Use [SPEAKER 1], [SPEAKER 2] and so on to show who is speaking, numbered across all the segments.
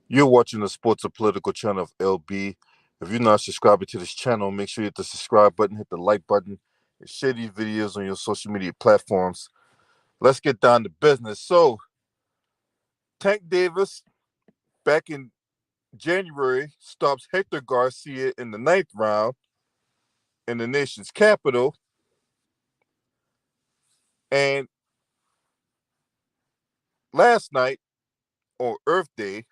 [SPEAKER 1] You're watching the sports and political channel of LB. If you're not subscribing to this channel, make sure you hit the subscribe button, hit the like button, and share these videos on your social media platforms. Let's get down to business. So, Tank Davis, back in January, stops Hector Garcia in the ninth round in the nation's capital. And last night, on Earth Day,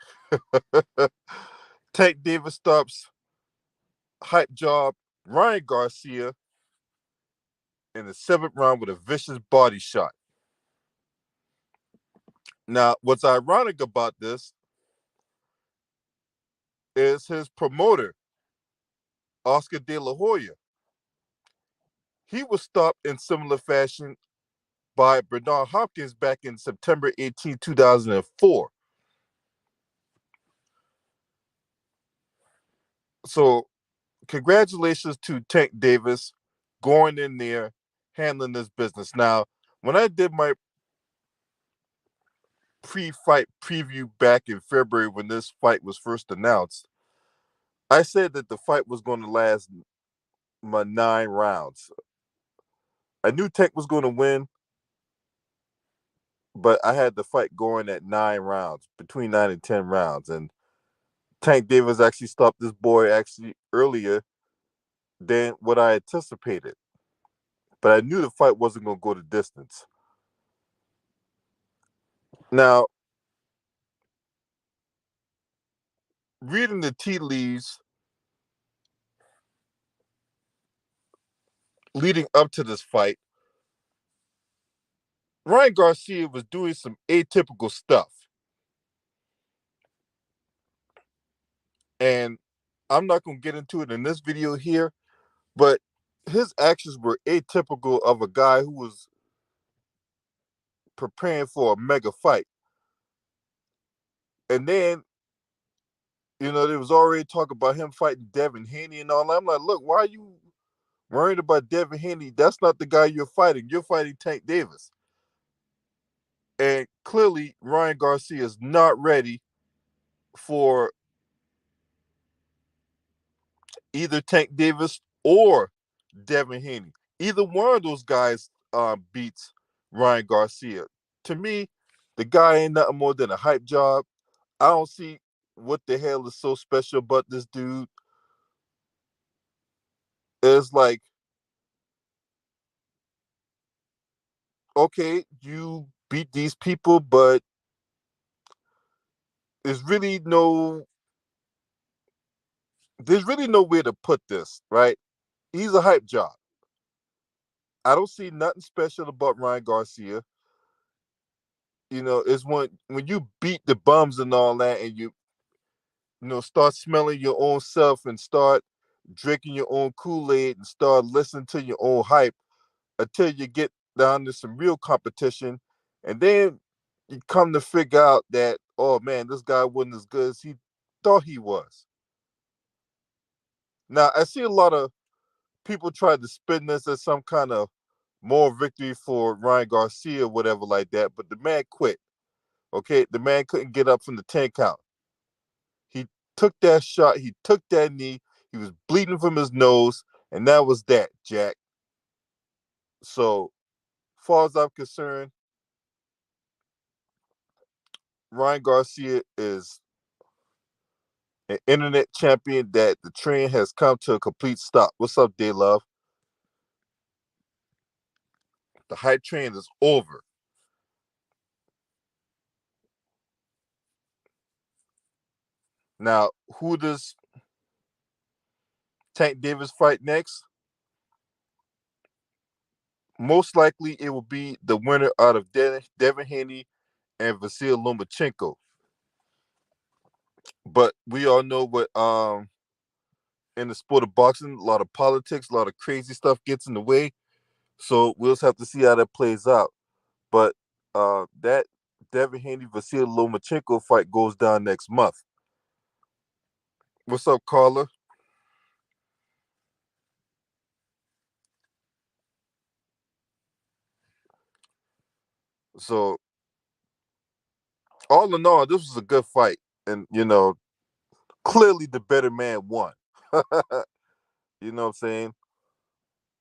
[SPEAKER 1] Tank Davis stops hype job Ryan Garcia in the seventh round with a vicious body shot. Now, what's ironic about this is his promoter, Oscar De La Hoya. He was stopped in similar fashion by Bernard Hopkins back in September 18, 2004. So, congratulations to Tank Davis going in there, handling this business. Now, when I did my pre-fight preview back in February when this fight was first announced, I said that the fight was going to last my 9 rounds. I knew Tank was going to win, but I had the fight going at 9 rounds, between 9 and 10 rounds, and Tank Davis actually stopped this boy actually earlier than what I anticipated. But I knew the fight wasn't going to go the distance. Now, reading the tea leaves leading up to this fight, Ryan Garcia was doing some atypical stuff. And I'm not going to get into it in this video here, but his actions were atypical of a guy who was preparing for a mega fight. And then, there was already talk about him fighting Devin Haney and all that. I'm like, look, why are you worried about Devin Haney? That's not the guy you're fighting. You're fighting Tank Davis. And clearly, Ryan Garcia is not ready for either Tank Davis or Devin Haney. Either one of those guys beats Ryan Garcia. To me, the guy ain't nothing more than a hype job. I don't see what the hell is so special about this dude. It's like, okay, you beat these people, but there's really no way to put this, right? He's a hype job. I don't see nothing special about Ryan Garcia. It's when you beat the bums and all that, and you start smelling your own self and start drinking your own Kool-Aid and start listening to your own hype until you get down to some real competition. And then you come to figure out that, oh man, this guy wasn't as good as he thought he was. Now, I see a lot of people try to spin this as some kind of moral victory for Ryan Garcia or whatever like that, but the man quit. Okay, the man couldn't get up from the 10 count. He took that shot, he took that knee, he was bleeding from his nose, and that was that, Jack. So, as far as I'm concerned, Ryan Garcia is an internet champion that the train has come to a complete stop. What's up, Day Love? The hype train is over. Now, who does Tank Davis fight next? Most likely, it will be the winner out of Devin Haney and Vasil Lomachenko. But we all know what in the sport of boxing, a lot of politics, a lot of crazy stuff gets in the way. So we'll just have to see how that plays out. But that Devin Haney Vasil Lomachenko fight goes down next month. What's up, Carla? So all in all, this was a good fight. and clearly the better man won. You know what I'm saying?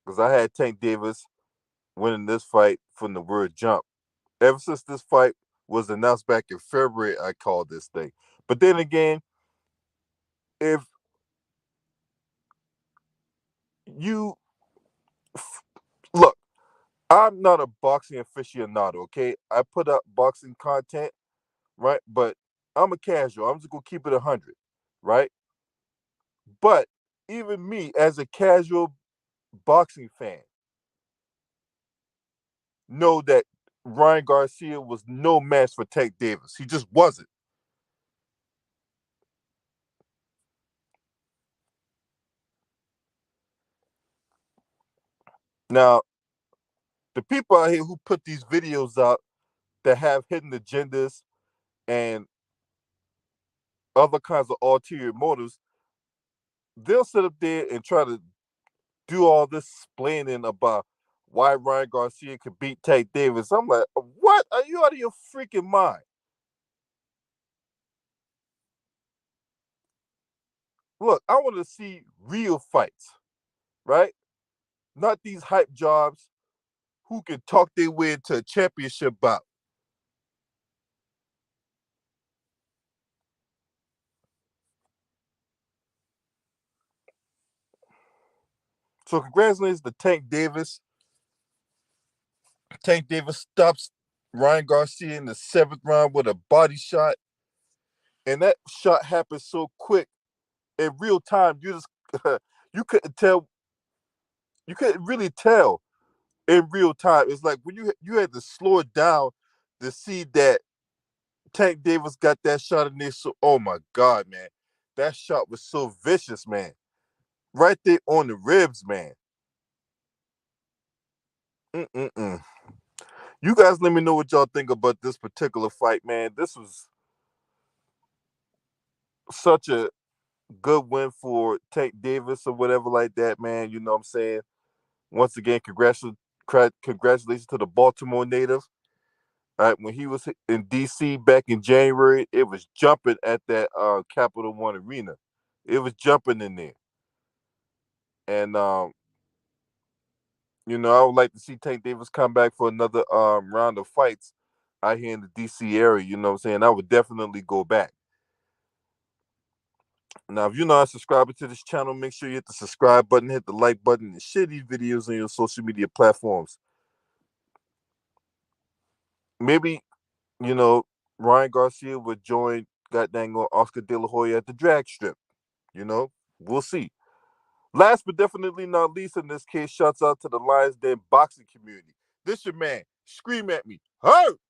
[SPEAKER 1] Because I had Tank Davis winning this fight from the word jump. Ever since this fight was announced back in February, I called this thing. But then again, if you look, I'm not a boxing aficionado, okay? I put up boxing content, right? But I'm a casual. I'm just gonna keep it 100, right? But even me, as a casual boxing fan, know that Ryan Garcia was no match for Tank Davis. He just wasn't. Now, the people out here who put these videos out that have hidden agendas and other kinds of ulterior motives, they'll sit up there and try to do all this explaining about why Ryan Garcia could beat Tank Davis. I'm like, what? Are you out of your freaking mind? Look, I want to see real fights, right? Not these hype jobs who can talk their way into a championship bout. So congratulations to Tank Davis. Tank Davis stops Ryan Garcia in the 7th round with a body shot, and that shot happened so quick in real time. You just you couldn't tell. You couldn't really tell in real time. It's like when you had to slow it down to see that Tank Davis got that shot in there. So, oh my God, man, that shot was so vicious, man. Right there on the ribs, man. Mm-mm-mm. You guys, let me know what y'all think about this particular fight, man. This was such a good win for Tank Davis or whatever like that, man. You know what I'm saying? Once again, congratulations to the Baltimore native. All right, when he was in DC back in January, it was jumping at that Capital One Arena. It was jumping in there. And I would like to see Tank Davis come back for another round of fights out here in the DC area. You know what I'm saying? I would definitely go back. Now, if you're not subscribing to this channel, make sure you hit the subscribe button, hit the like button, and share these videos on your social media platforms. Maybe, you know, Ryan Garcia would join goddamn Oscar De La Hoya at the drag strip. We'll see. Last but definitely not least in this case, shouts out to the Lions Den boxing community. This your man. Scream at me. Hurt!